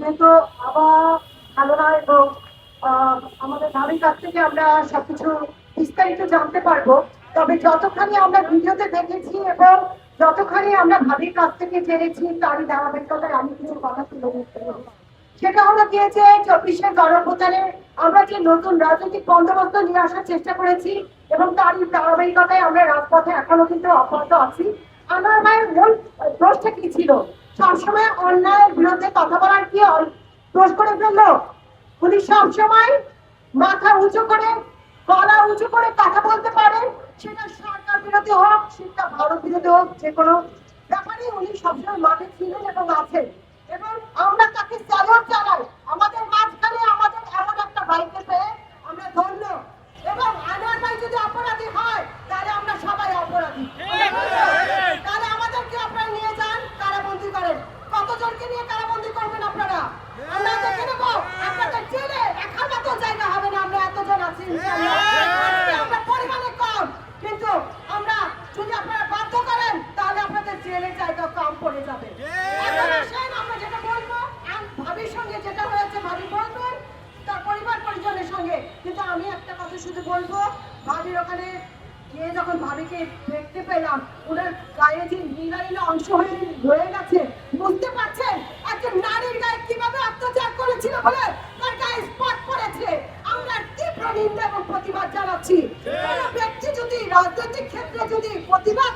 যেহেতু আবার ভালো নয় এবং আমাদের ভাবির কাছ থেকে আমরা সবকিছু বিস্তারিত জানতে পারবো। তবে যতখানি আমরা ভিডিওতে দেখেছি এবং যতখানি আমরা ভাবির কাছ থেকে জেনেছি তারই ধারাবাহিকতায় আমি কিছু কথা তুলে ধরতে পারি। সেটা হলো গিয়ে যে 24শে গণঅভ্যুত্থানে আমরা যে নতুন রাজনৈতিক বন্দোবস্ত নিয়ে আসার চেষ্টা করেছি এবং তারই ধারাবাহিকতায় আমরা রাজপথে এখনো কিন্তু অব্যাহত আছি। আমার মায়ের মূল দোষটা কি ছিল? সবসময় অন্যায়ের বিরুদ্ধে কথা বলার কি দোষ করে ফেললো? উনি সবসময় মাথা উঁচু করে গলা উঁচু করে কথা বলতে পারেন, সেটা সরকার বিরোধী হোক সেটা ভারত বিরোধী হোক, যে কোনো ব্যাপারে উনি সবসময় মাঠে ছিলেন এবং আছেন। এবং আমরা তাকে স্যালুট জানাই। আমাদের মাঝখানে আমাদের এমন একটা ভাইকে পেয়ে আমরা ধন্য। এবং আনোয়ার ভাই যদি অপরাধী হয় তাহলে আমরা সবাই অপরাধী। তাহলে আমাদেরকে আপনারা নিয়ে যান, কারাবন্দি করেন। কতজনকে নিয়ে কারাবন্দি করবেন আপনারা? আমরা দেখে নেবো। আপনাদের জেলে রাখার মতো জায়গা হবে না, আমরা এতজন আছি। আমরা পরিমাণে কম, কিন্তু আমরা যদি আপনারা বাধ্য করেন তাহলে আপনাদের জেলে জায়গা কম পড়ে যাবে। এখন আসেন আমরা যেটা বলবো, ভাবির সঙ্গে যেটা হয়েছে ভাবি বলবেন তার পরিবার পরিজনের সঙ্গে। কিন্তু আমি একটা কথা শুধু বলবো, ভাবির ওখানে গিয়ে যখন ভাবিকে দেখতে পেলাম, ওনার গায়ে যে নীলা অংশ হয়ে রয়ে গেছে, বুঝতে পারছেন একজন নারীর গায়ে কিভাবে অত্যাচার করেছিল বলে তার গায়ে স্পট পড়েছে। আমরা তীব্র নিন্দা এবং প্রতিবাদ জানাচ্ছি। কোন ব্যক্তি যদি রাজনৈতিক ক্ষেত্রে যদি প্রতিবাদ